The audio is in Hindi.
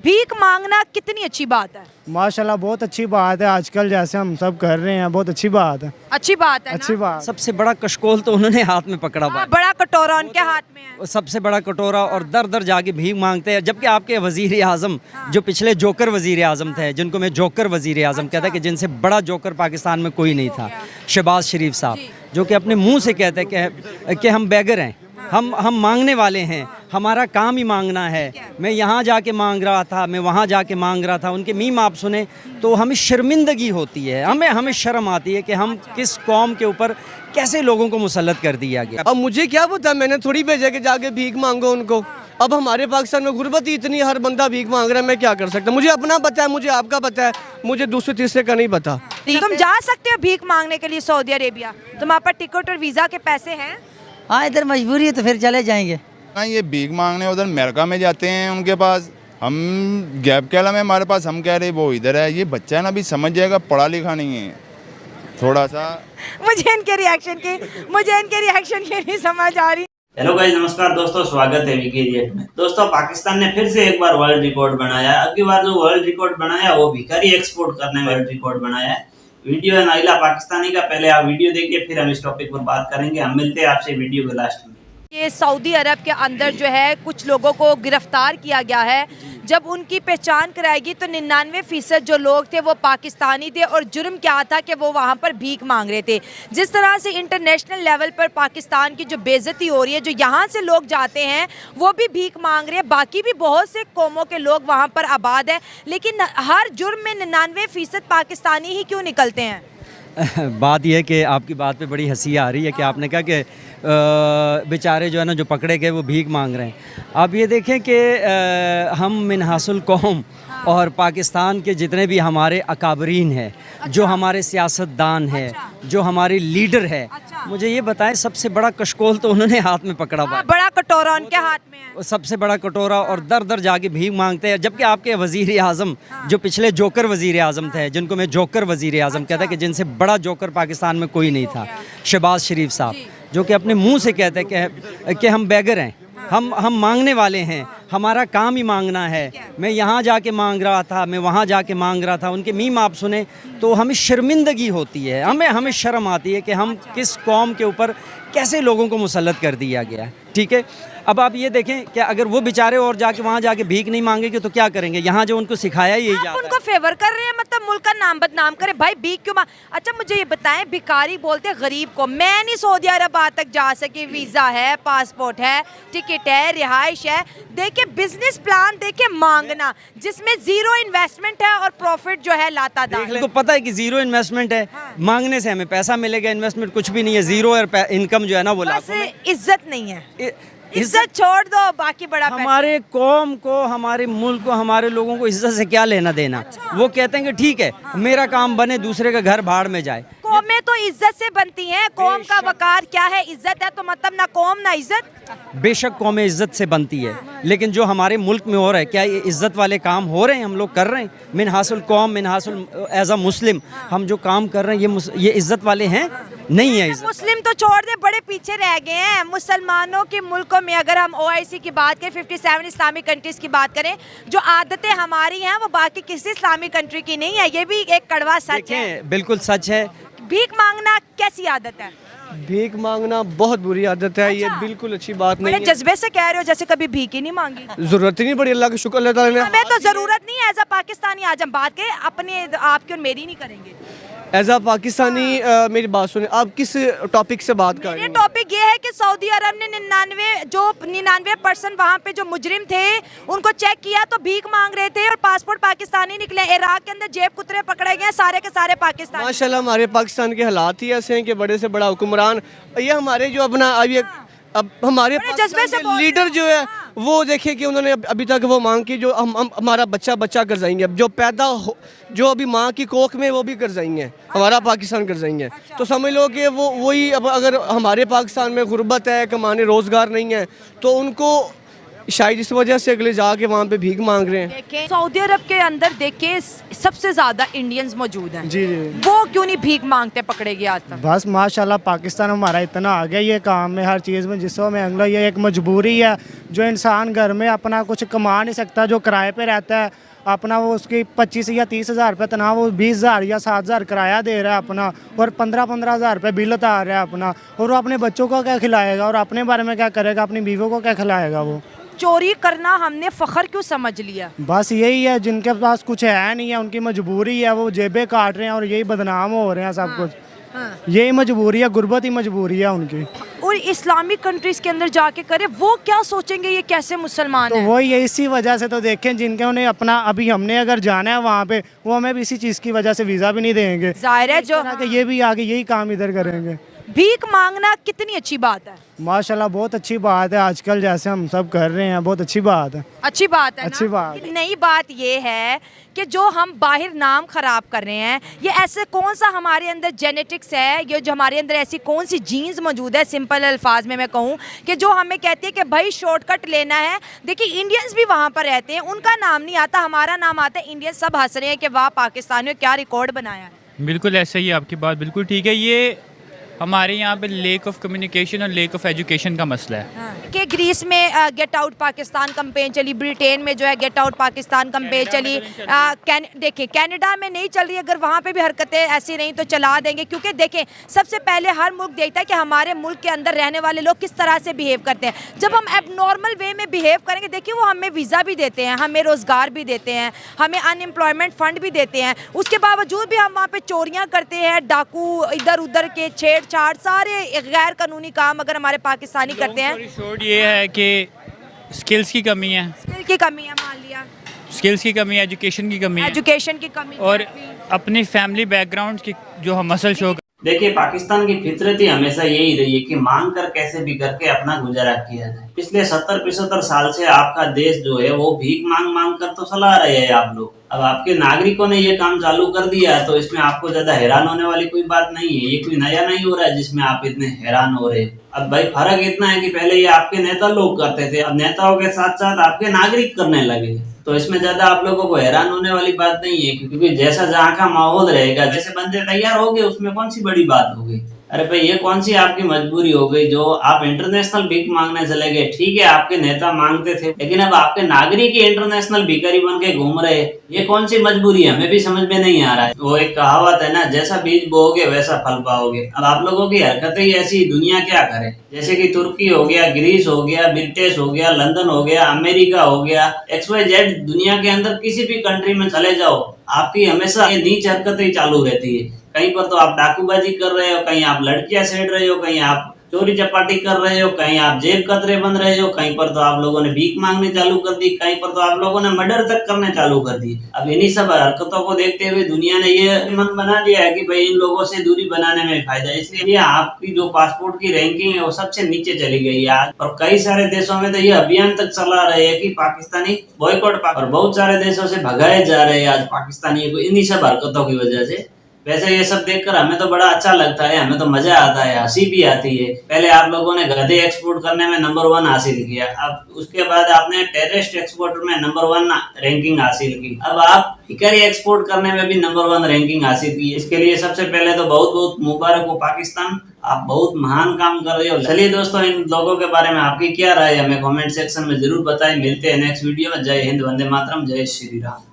भीख मांगना कितनी अच्छी बात है? माशाल्लाह बहुत अच्छी बात है, आजकल जैसे हम सब कर रहे हैं, बहुत अच्छी बात है। अच्छी बात है ना? अच्छी बात। सबसे बड़ा कशकोल तो उन्होंने हाथ में पकड़ा हुआ है। बड़ा कटोरा उनके हाथ में है। वो सबसे बड़ा कटोरा, और दर दर जाके भीख मांगते हैं। जबकि आपके वजीर आजम जो पिछले जोकर वजीर आजम थे, जिनको मैं जोकर वजीर आजम कहता कि जिनसे बड़ा जोकर पाकिस्तान में कोई नहीं था, शहबाज शरीफ साहब, जो कि अपने मुंह से कहते हैं कि हम बेगर हैं, हम मांगने वाले हैं, हमारा काम ही मांगना है। मैं यहाँ जाके मांग रहा था, मैं वहाँ जाके मांग रहा था। उनके मीम आप सुने तो हमें शर्मिंदगी होती है, हमें शर्म आती है कि हम किस कौम के ऊपर कैसे लोगों को मुसल्लत कर दिया गया। अब मुझे क्या पता, मैंने थोड़ी भेजा कि जाके भीख मांगो उनको। अब हमारे पाकिस्तान में गुर्बत ही इतनी, हर बंदा भीख मांग रहा है, मैं क्या कर सकता हूँ? मुझे अपना पता है, मुझे आपका पता है, मुझे दूसरे तीसरे का नहीं पता। तुम जा सकते हो भीख मांगने के लिए सऊदी अरेबिया? तुम्हारे पास टिकट और वीजा के पैसे हैं? हाँ, इधर मजबूरी है तो फिर चले जाएंगे। हाँ, ये भीख मांगने उधर अमेरिका में जाते हैं उनके पास, हम गैप कैला में हमारे पास, हम कह रहे वो इधर है। ये बच्चा है ना, अभी समझ जाएगा, पढ़ा लिखा नहीं है थोड़ा सा। मुझे इनके रिएक्शन की नहीं समझ आ रही। हेलो गाइस, नमस्कार दोस्तों, स्वागत है वीके रिएक्ट में। दोस्तों, पाकिस्तान ने फिर से एक बार वर्ल्ड रिकॉर्ड बनाया है। अगली बार जो वर्ल्ड रिकॉर्ड बनाया वो भिखारी एक्सपोर्ट करने में वर्ल्ड रिकॉर्ड बनाया है। वीडियो है नाइला पाकिस्तानी का। पहले आप वीडियो देखिए, फिर हम इस टॉपिक पर बात करेंगे। हम मिलते हैं आपसे वीडियो के लास्ट में। ये सऊदी अरब के अंदर जो है कुछ लोगों को गिरफ्तार किया गया है। जब उनकी पहचान कराएगी तो 99% जो लोग थे वो पाकिस्तानी थे, और जुर्म क्या था कि वो वहाँ पर भीख मांग रहे थे। जिस तरह से इंटरनेशनल लेवल पर पाकिस्तान की जो बेइज्जती हो रही है, जो यहाँ से लोग जाते हैं वो भी भीख मांग रहे हैं, बाकी भी बहुत से कौमों के लोग वहाँ पर आबाद हैं, लेकिन हर जुर्म में 99% पाकिस्तानी ही क्यों निकलते हैं? बात यह है कि आपकी बात पे बड़ी हंसी आ रही है कि आपने कहा कि बेचारे जो है ना, जो पकड़े गए वो भीख मांग रहे हैं। आप ये देखें कि हम मिनहासुल कौम और पाकिस्तान के जितने भी हमारे अकाबरीन हैं, जो हमारे सियासतदान हैं, जो हमारे लीडर हैं, मुझे ये बताएं, सबसे बड़ा कशकोल तो उन्होंने हाथ में पकड़ा हुआ है। बड़ा कटोरा उनके हाथ में है। सबसे बड़ा कटोरा, और दर दर जाके भीख मांगते हैं। जबकि आपके वजीर आजम जो पिछले जोकर वजीर आजम थे, जिनको मैं जोकर वजीर आजम कहता कि जिनसे बड़ा जोकर पाकिस्तान में कोई नहीं था, शहबाज शरीफ साहब, जो कि अपने मुंह से कहते हैं कि हम बेगर हैं, हम मांगने वाले हैं, हमारा काम ही मांगना है। मैं यहाँ जाके मांग रहा था, मैं वहाँ जाके मांग रहा था। उनके मीम आप सुने तो हमें शर्मिंदगी होती है, हमें शर्म आती है कि हम किस कौम के ऊपर कैसे लोगों को मुसल्लत कर दिया गया। ठीक है, अब आप ये देखें कि अगर वो बेचारे और जाके वहाँ जाके भीख नहीं मांगेंगे तो क्या करेंगे? यहाँ जो उनको सिखाया यही जाता है। उनको फेवर कर रहे हैं, मतलब मुल्क का नाम बदनाम करे। भाई भीख क्यों मांग? अच्छा मुझे ये बताएं, भिखारी बोलते हैं गरीब को। मैं नहीं सऊदी अरब आज तक जा सकी, वीजा है, पासपोर्ट है, टिकट है, रिहाइश है। देखिए बिजनेस प्लान, देखिए मांगना जिसमें जीरो इन्वेस्टमेंट है और प्रॉफिट जो है लाता था। तो पता है कि जीरो इन्वेस्टमेंट है। मांगने से हमें पैसा मिलेगा, इन्वेस्टमेंट कुछ भी नहीं है, जीरो इनकम जो है ना वो लाखों में। इज्जत नहीं है, इज्जत छोड़ दो, बाकी बड़ा हमारे कौम को, हमारे मुल्क को, हमारे लोगों को इज्जत से क्या लेना देना। वो कहते हैं कि ठीक है मेरा काम बने, दूसरे का घर भाड़ में जाए। कौमें तो इज्जत से बनती हैं। कौम का वकार क्या है? इज्जत है, तो मतलब ना कौम ना इज्जत। बेशक कौमें इज्जत से बनती है, लेकिन जो हमारे मुल्क में हो रहा है, क्या ये इज्जत वाले काम हो रहे हैं? हम लोग कर रहे हैं मिनहासुल कौम, मिनहासुल एज अ मुस्लिम हम जो काम कर रहे हैं ये इज्जत वाले हैं? नहीं है। मुस्लिम तो छोड़ दे, बड़े पीछे रह गए हैं। मुसलमानों के मुल्कों में अगर हम OIC की बात करें, 57 इस्लामिक कंट्रीज की बात करें, जो आदतें हमारी हैं वो बाकी किसी इस्लामिक कंट्री की नहीं है। ये भी एक कड़वा सच है। बिल्कुल सच है। भीख मांगना कैसी आदत है? भीख मांगना बहुत बुरी आदत है। ये बिल्कुल अच्छी बात नहीं है। जज्बे से कह रहे हो जैसे कभी भीख ही नहीं मांगी। जरूरत ही नहीं पड़ी, अल्लाह का शुक्र अल्लाह ताला ने। हमें तो जरूरत नहीं है। एज अ पाकिस्तानी आज हम बात करें, अपने आपकी और मेरी नहीं करेंगे। एज अ पाकिस्तानी मेरी बात सुने, आप किस टॉपिक से बात कर रहे हैं? टॉपिक ये है कि सऊदी अरब ने 99% वहाँ पे जो मुजरिम थे उनको चेक किया तो भीख मांग रहे थे, और पासपोर्ट पाकिस्तानी निकले। इराक के अंदर जेब कुतरे पकड़े गए, सारे के सारे पाकिस्तानी। माशाल्लाह हमारे पाकिस्तान के हालात ही ऐसे हैं कि बड़े से बड़ा हुक्मरान, ये हमारे जो अपना अब हमारे जज्बे से लीडर जो है वो देखे कि उन्होंने अभी तक वो मांग की, जो हम हमारा बच्चा कर जाएंगे, अब जो पैदा हो, जो अभी माँ की कोख में वो भी कर जाएंगे, हमारा पाकिस्तान कर जाएंगे। तो समझ लो कि वो वही, अब अगर हमारे पाकिस्तान में गुर्बत है, कमाने रोज़गार नहीं है, तो उनको शायद इस वजह से अगले जाके वहाँ पे भीख मांग रहे हैं। देखें सऊदी अरब के अंदर देखिए सबसे ज्यादा इंडियंस मौजूद हैं। जी जी। वो क्यों नहीं भीख मांगते पकड़े गए आज तक? बस माशाल्लाह पाकिस्तान हमारा इतना आ गया ये काम में हर चीज़ में, जिससे मैं अगला ये एक मजबूरी है। जो इंसान घर में अपना कुछ कमा नहीं सकता, जो किराए पे रहता है अपना, वो उसकी 25 या 30 हज़ार रुपये तनख्वाह, वो 20,000 या 7,000 किराया दे रहा है अपना, और 15-15 हज़ार रुपये बिल उतार रहा है अपना, और वो अपने बच्चों को क्या खिलाएगा और अपने बारे में क्या करेगा, अपनी बीवियों को क्या खिलाएगा वो। चोरी करना हमने फखर क्यों समझ लिया? बस यही है, जिनके पास कुछ है नहीं है उनकी मजबूरी है, वो जेबें काट रहे हैं और यही बदनाम हो रहे हैं सब कुछ। यही मजबूरी है, गुर्बत ही मजबूरी है उनकी। और इस्लामिक कंट्रीज के अंदर जाके करे वो क्या सोचेंगे ये कैसे मुसलमान तो हैं? वही है, इसी वजह से तो देखें जिनके उन्हें अपना, अभी हमने अगर जाना है वहाँ पे, वो हमें भी इसी चीज़ की वजह से वीज़ा भी नहीं देंगे। जाहिर है जो ये भी आगे यही काम इधर करेंगे। भीख मांगना कितनी अच्छी बात है? माशाल्लाह बहुत अच्छी बात है, आजकल जैसे हम सब कर रहे हैं बहुत अच्छी बात है। अच्छी बात है ना? अच्छी बात। नई बात ये है कि जो हम बाहर नाम खराब कर रहे हैं, ये ऐसे कौन सा हमारे अंदर जेनेटिक्स है, ये जो हमारे अंदर ऐसी कौन सी जीन्स मौजूद है, सिंपल अल्फाज में मैं कहूँ कि जो हमें कहती है कि भाई शॉर्टकट लेना है। देखिए इंडियंस भी वहाँ पर रहते हैं, उनका नाम नहीं आता, हमारा नाम आता है। इंडियंस सब हंस रहे हैं कि वाह पाकिस्तानियों क्या रिकॉर्ड बनाया है। बिल्कुल ऐसा ही है, आपकी बात बिल्कुल ठीक है। ये हमारे यहाँ पे लेक ऑफ कम्युनिकेशन और लेक ऑफ एजुकेशन का मसला है। कि ग्रीस में गेट आउट पाकिस्तान कैंपेन चली, ब्रिटेन में जो है गेट आउट पाकिस्तान कैंपेन चली, देखिए कनाडा में नहीं चल रही। अगर वहाँ पे भी हरकतें ऐसी रहीं तो चला देंगे, क्योंकि देखें सबसे पहले हर मुल्क देखता है कि हमारे मुल्क के अंदर रहने वाले लोग किस तरह से बिहेव करते हैं। जब हम एबनॉर्मल वे में बिहेव करेंगे, देखिए वो हमें वीज़ा भी देते हैं, हमें रोज़गार भी देते हैं, हमें अनएम्प्लॉयमेंट फ़ंड भी देते हैं, उसके बावजूद भी हम वहाँ पर चोरियाँ करते हैं, डाकू इधर उधर के छेड़छाड़ सारे गैर कानूनी काम अगर हमारे पाकिस्तानी करते हैं। शॉर्ट ये है कि स्किल्स की कमी है, स्किल की कमी है, मान लिया स्किल्स की कमी है, एजुकेशन की कमी है, एजुकेशन की कमी और अपनी फैमिली बैकग्राउंड की जो हम मसल शो। देखिए पाकिस्तान की फितरत ही हमेशा यही रही है कि मांग कर कैसे भी करके अपना गुजारा किया जाए। पिछले 70-75 साल से आपका देश जो है वो भीख मांग मांग कर तो चला रहे हैं आप लोग। अब आपके नागरिकों ने ये काम चालू कर दिया तो इसमें आपको ज्यादा हैरान होने वाली कोई बात नहीं है। ये कोई नया नहीं हो रहा है जिसमें आप इतने हैरान हो रहे हैं। अब भाई फर्क इतना है कि पहले ये आपके नेता लोग करते थे, अब नेताओं के साथ साथ आपके नागरिक करने लगे। तो इसमें ज्यादा आप लोगों को हैरान होने वाली बात नहीं है, क्योंकि जैसा जहाँ का माहौल रहेगा, जैसे बंदे तैयार हो गए, उसमें कौन सी बड़ी बात हो गई। अरे भाई ये कौन सी आपकी मजबूरी हो गई जो आप इंटरनेशनल भीख मांगने चले गए। ठीक है आपके नेता मांगते थे, लेकिन अब आपके नागरिक ही इंटरनेशनल भिखारी बन के घूम रहे, ये कौन सी मजबूरी है, हमें भी समझ में नहीं आ रहा है। वो एक कहावत है ना, जैसा बीज बोओगे वैसा फल पाओगे। अब आप लोगों की हरकतें ऐसी, दुनिया क्या करे। जैसे कि तुर्की हो गया, ग्रीस हो गया, ब्रिटिश हो गया, लंदन हो गया, अमेरिका हो गया, XYZ दुनिया के अंदर किसी भी कंट्री में चले जाओ, आपकी हमेशा ये नीच हरकतें चालू रहती है। कहीं पर तो आप डाकूबाजी कर रहे हो, कहीं आप लड़कियां छेड़ रहे हो, कहीं आप चोरी चपाटी कर रहे हो, कहीं आप जेब कतरे बन रहे हो, कहीं पर तो आप लोगों ने भीख मांगनी चालू कर दी, कहीं पर तो आप लोगों ने मर्डर तक करने चालू कर दी। अब इन्हीं सब हरकतों को देखते हुए दुनिया ने ये मन बना लिया है कि भाई इन लोगों से दूरी बनाने में फायदा है। इसलिए आपकी जो पासपोर्ट की रैंकिंग है वो सबसे नीचे चली गई है आज। और कई सारे देशों में तो ये अभियान तक चला रहे हैं कि पाकिस्तानी बॉयकॉट, और बहुत सारे देशों से भगाए जा रहे हैं आज पाकिस्तानी को इन्हीं सब हरकतों की वजह से। वैसे ये सब देखकर हमें तो बड़ा अच्छा लगता है, हमें तो मजा आता है, हंसी भी आती है। पहले आप लोगों ने गधे एक्सपोर्ट करने में नंबर 1 हासिल किया, अब उसके बाद आपने टेररिस्ट एक्सपोर्ट में नंबर 1 रैंकिंग हासिल की, अब आप भिखारी एक्सपोर्ट करने में भी नंबर 1 रैंकिंग हासिल की। इसके लिए सबसे पहले तो बहुत बहुत मुबारक हो पाकिस्तान, आप बहुत महान काम कर रहे हो। चलिए दोस्तों, इन लोगों के बारे में आपकी क्या राय है हमें कमेंट सेक्शन में जरूर बताएं। मिलते हैं नेक्स्ट वीडियो में। जय हिंद, वंदे मातरम, जय श्री राम।